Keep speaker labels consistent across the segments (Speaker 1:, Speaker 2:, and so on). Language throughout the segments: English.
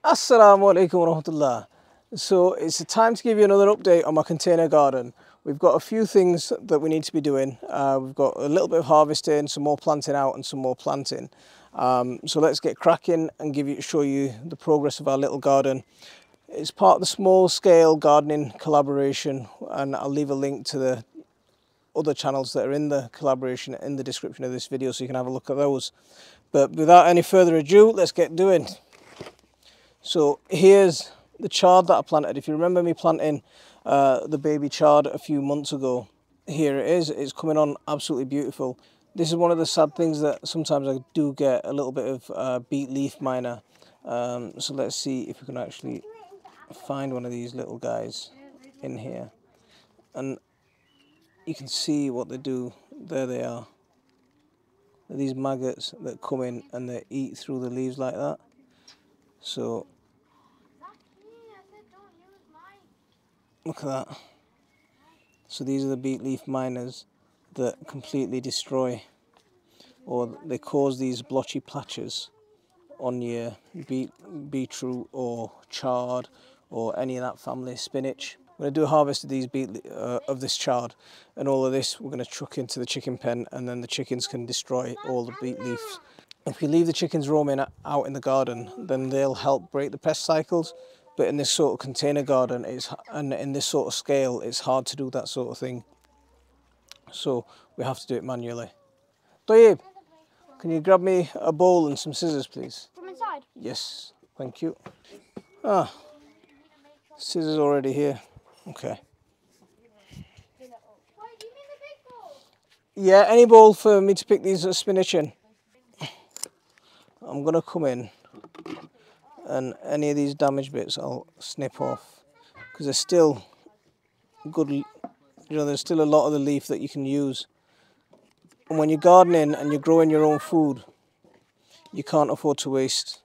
Speaker 1: Assalamu alaikum wa rahmatullah. So it's time to give you another update on my container garden. We've got a few things that we need to be doing. We've got a little bit of harvesting, some more planting out and some more planting. So let's get cracking and show you the progress of our little garden. It's part of the small scale gardening collaboration, and I'll leave a link to the other channels that are in the collaboration in the description of this video so you can have a look at those. But without any further ado, let's get doing. So here's the chard that I planted. If you remember me planting the baby chard a few months ago, here it is. It's coming on absolutely beautiful. This is one of the sad things that sometimes I do get a little bit of beet leaf miner. So let's see if we can actually find one of these little guys in here. And you can see what they do. There they are. These maggots that come in and they eat through the leaves like that. So look at that. So these are the beet leaf miners that completely destroy, or they cause these blotchy patches on your beetroot or chard or any of that family, spinach. I'm going to do a harvest of these of this chard, and all of this we're going to chuck into the chicken pen, and then the chickens can destroy all the beet leaves. If you leave the chickens roaming out in the garden, then they'll help break the pest cycles. But in this sort of container garden, and in this sort of scale, it's hard to do that sort of thing. So we have to do it manually. Tayyib, can you grab me a bowl and some scissors, please?
Speaker 2: From inside?
Speaker 1: Yes, thank you. Ah, scissors already here. Okay.
Speaker 2: Wait, do you mean the big bowl?
Speaker 1: Yeah, any bowl for me to pick these spinach in. I'm going to come in, and any of these damaged bits I'll snip off, because there's still good, there's still a lot of the leaf that you can use. And when you're gardening and you're growing your own food, you can't afford to waste.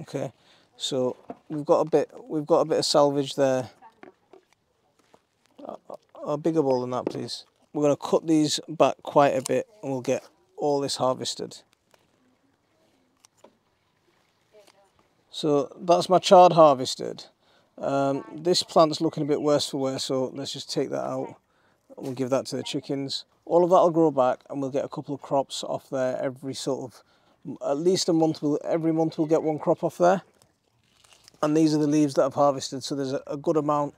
Speaker 1: Okay, so we've got a bit of salvage there. A bigger bowl than that, please. We're going to cut these back quite a bit, and we'll get all this harvested. So that's my chard harvested. This plant's looking a bit worse for wear, so let's just take that out and we'll give that to the chickens. All of that will grow back, and we'll get a couple of crops off there every sort of, at least a month. Every month we'll get one crop off there. And these are the leaves that I've harvested, so there's a good amount.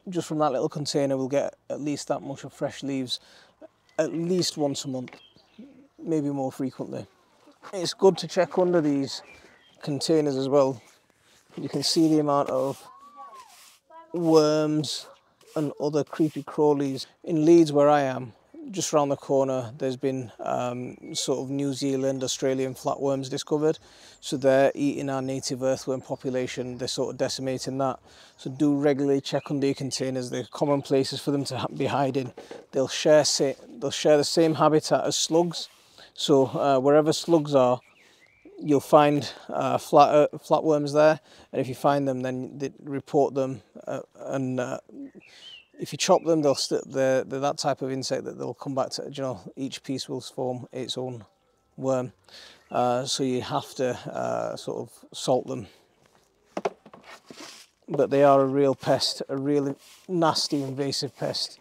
Speaker 1: Just from that little container we'll get at least that much of fresh leaves at least once a month, maybe more frequently. It's good to check under these containers as well. You can see the amount of worms and other creepy crawlies. In Leeds, where I am, just around the corner, there's been sort of New Zealand, Australian flatworms discovered. So they're eating our native earthworm population. They're sort of decimating that. So do regularly check under your containers. They're common places for them to be hiding. They'll share the same habitat as slugs. So wherever slugs are, you'll find flatworms there, and if you find them, then report them. If you chop them, they're that type of insect that they'll come back to. Each piece will form its own worm, so you have to sort of salt them. But they are a real pest, a really nasty, invasive pest.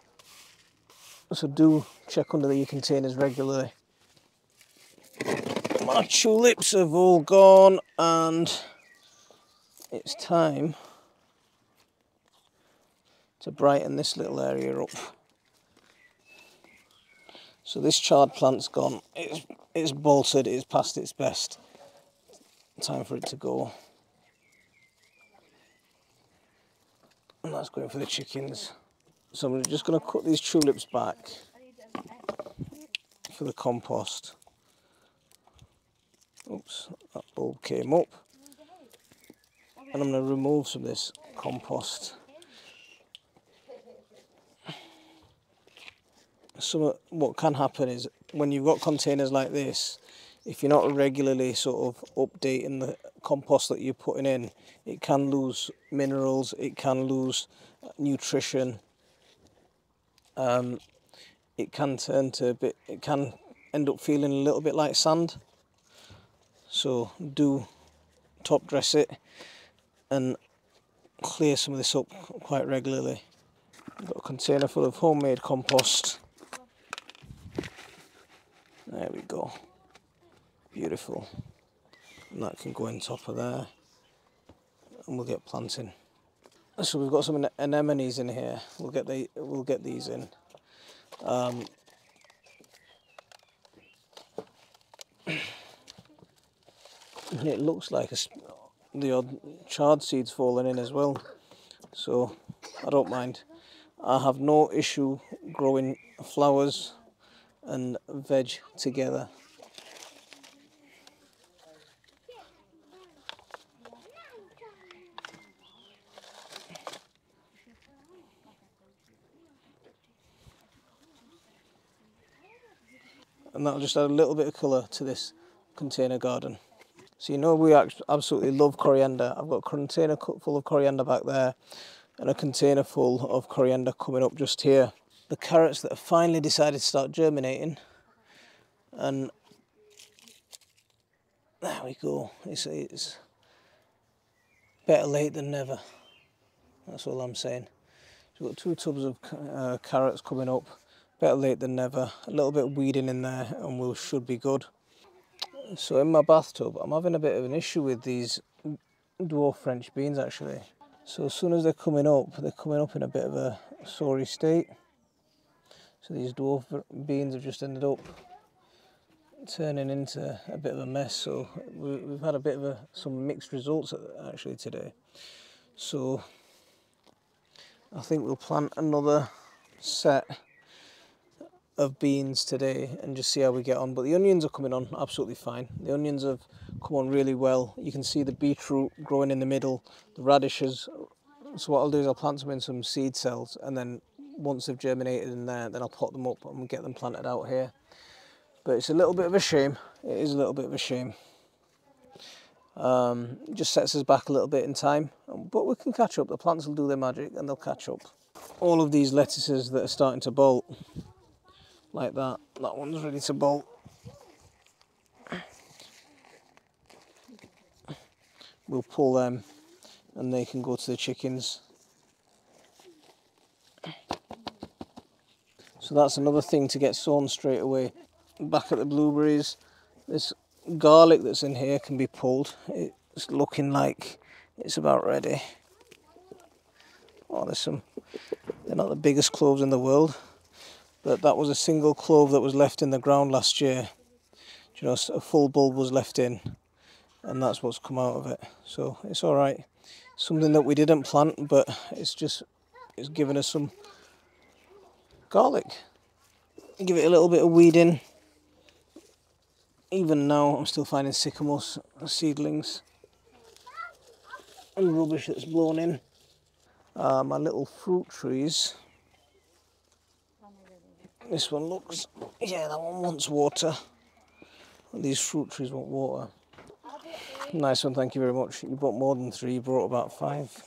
Speaker 1: So do check under your containers regularly. My tulips have all gone, and it's time to brighten this little area up. So this chard plant's gone. It's bolted, it's past its best. Time for it to go. And that's going for the chickens. So I'm just going to cut these tulips back for the compost. Oops, that bulb came up. And I'm going to remove some of this compost. So what can happen is, when you've got containers like this, if you're not regularly sort of updating the compost that you're putting in, it can lose minerals, it can lose nutrition. It can turn to it can end up feeling a little bit like sand. So do top dress it and clear some of this up quite regularly. I've got a container full of homemade compost. There we go. Beautiful. And that can go in top of there. And we'll get planting. So we've got some anemones in here. We'll get these in. It looks like the odd chard seeds falling in as well. So I don't mind. I have no issue growing flowers and veg together. And that'll just add a little bit of colour to this container garden. So you know we absolutely love coriander. I've got a container full of coriander back there and a container full of coriander coming up just here. The carrots that have finally decided to start germinating, and there we go. It's better late than never. That's all I'm saying. So we've got 2 tubs of carrots coming up. Better late than never. A little bit of weeding in there and we should be good. So in my bathtub, I'm having a bit of an issue with these dwarf French beans actually. So as soon as they're coming up in a bit of a sorry state. So these dwarf beans have just ended up turning into a bit of a mess. So we've had a bit of some mixed results actually today. So I think we'll plant another set of beans today and just see how we get on. But the onions are coming on absolutely fine. The onions have come on really well. You can see the beetroot growing in the middle, the radishes. So what I'll do is I'll plant them in some seed cells, and then once they've germinated in there, then I'll pot them up and get them planted out here. But it's a little bit of a shame. It is a little bit of a shame. It just sets us back a little bit in time, but we can catch up. The plants will do their magic and they'll catch up. All of these lettuces that are starting to bolt, like that one's ready to bolt. We'll pull them and they can go to the chickens. So that's another thing to get sown straight away. Back at the blueberries, this garlic that's in here can be pulled. It's looking like it's about ready. Oh, they're not the biggest cloves in the world, but that was a single clove that was left in the ground last year. You know, a full bulb was left in, and that's what's come out of it. So it's all right. Something that we didn't plant, but it's given us some garlic. Give it a little bit of weeding. Even now, I'm still finding sycamore seedlings and rubbish that's blown in. My little fruit trees. This one looks, yeah, that one wants water. These fruit trees want water. Nice one, thank you very much. You bought more than 3, you brought about 5.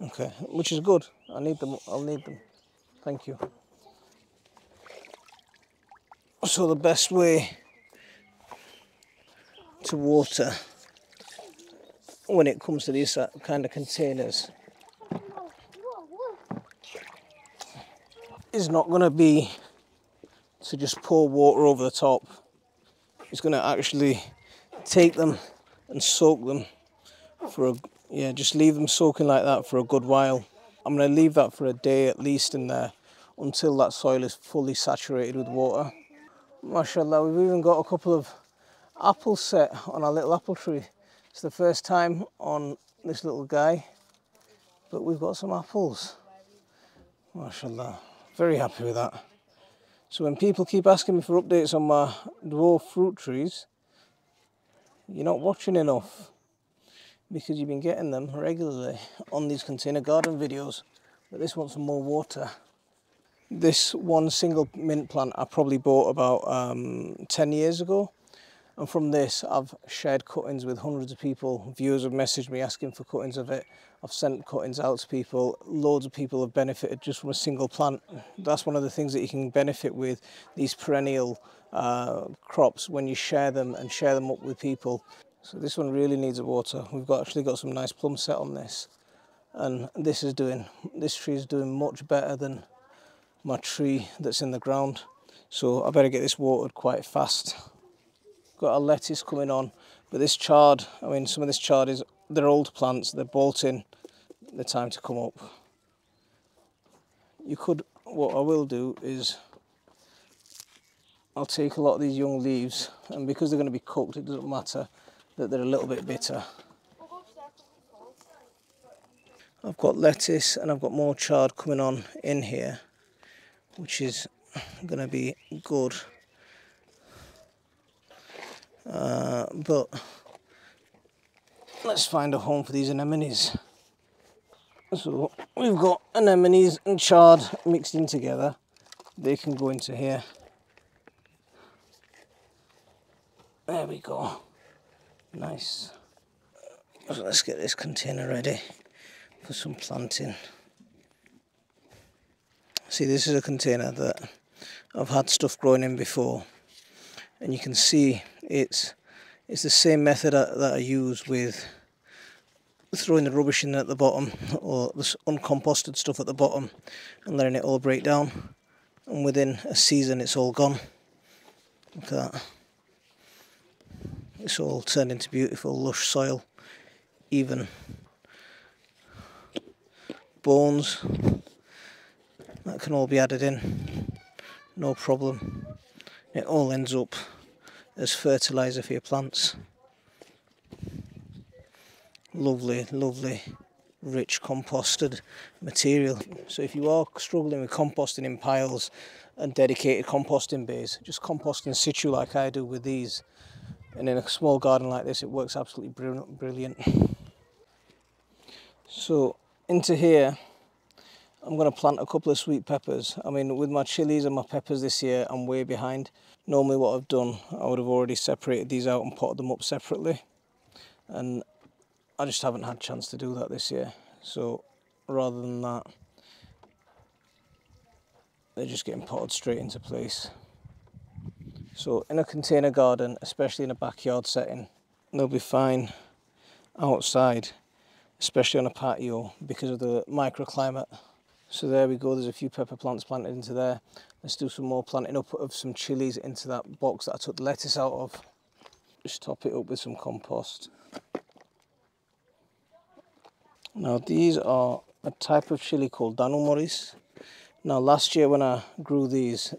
Speaker 1: Okay, which is good. I'll need them. Thank you. So the best way to water when it comes to these kind of containers is not going to be to just pour water over the top. It's going to actually take them and soak them for just leave them soaking like that for a good while. I'm going to leave that for a day at least in there until that soil is fully saturated with water. Mashallah, we've even got a couple of apples set on our little apple tree. It's the first time on this little guy, but we've got some apples. Mashallah, very happy with that. So when people keep asking me for updates on my dwarf fruit trees, you're not watching enough, because you've been getting them regularly on these container garden videos, but this wants some more water. This one single mint plant I probably bought about 10 years ago, And from this, I've shared cuttings with hundreds of people. Viewers have messaged me asking for cuttings of it. I've sent cuttings out to people. Loads of people have benefited just from a single plant. That's one of the things that you can benefit with these perennial crops when you share them and share them up with people. So this one really needs water. We've actually got some nice plum set on this. And this tree is doing much better than my tree that's in the ground. So I better get this watered quite fast. Got a lettuce coming on, but this chard, I mean, some of this chard they're old plants, they're bolting, they're time to come up. What I will do is, I'll take a lot of these young leaves, and because they're going to be cooked, it doesn't matter that they're a little bit bitter. I've got lettuce and I've got more chard coming on in here, which is going to be good. But let's find a home for these anemones. So we've got anemones and chard mixed in together. They can go into here. There we go. Nice. So let's get this container ready for some planting. See, this is a container that I've had stuff growing in before, and you can see it's the same method that I use with throwing the rubbish in at the bottom, or the uncomposted stuff at the bottom, and letting it all break down, and within a season it's all gone. Look at that. It's all turned into beautiful lush soil. Even bones, that can all be added in, no problem. It all ends up as fertiliser for your plants. Lovely, lovely, rich composted material. So if you are struggling with composting in piles and dedicated composting bays, just compost in situ like I do with these. And in a small garden like this, it works absolutely brilliant. So into here, I'm going to plant a couple of sweet peppers. I mean, with my chilies and my peppers this year, I'm way behind. Normally what I've done, I would have already separated these out and potted them up separately. And I just haven't had a chance to do that this year. So rather than that, they're just getting potted straight into place. So in a container garden, especially in a backyard setting, they'll be fine outside, especially on a patio because of the microclimate. So there we go, there's a few pepper plants planted into there. Let's do some more planting up of some chilies into that box that I took the lettuce out of. Just top it up with some compost. Now these are a type of chili called Danu Morris. Now last year when I grew these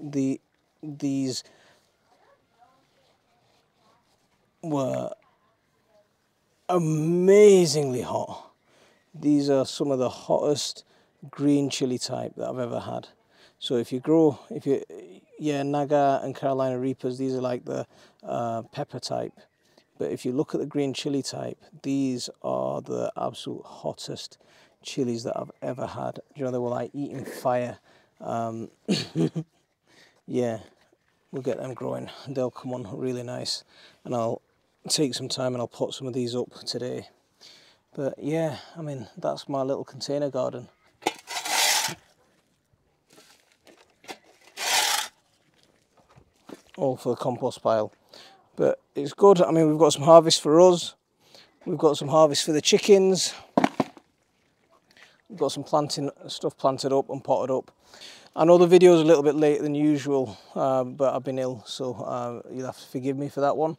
Speaker 1: were amazingly hot. These are some of the hottest green chili type that I've ever had. So Naga and Carolina Reapers, these are like the pepper type. But if you look at the green chili type, these are the absolute hottest chilies that I've ever had. You know, they were like eating fire. Yeah, we'll get them growing. They'll come on really nice. And I'll take some time and I'll pot some of these up today. But yeah, I mean, that's my little container garden. All for the compost pile. But it's good. I mean, we've got some harvest for us. We've got some harvest for the chickens. We've got some stuff planted up and potted up. I know the video's a little bit later than usual, but I've been ill, so you'll have to forgive me for that one.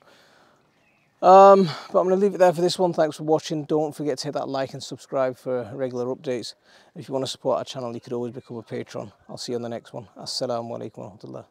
Speaker 1: But I'm going to leave it there for this one. Thanks for watching. Don't forget to hit that like and subscribe for regular updates. If you want to support our channel, you could always become a patron. I'll see you on the next one. Assalamu alaikum wa rahmatullah.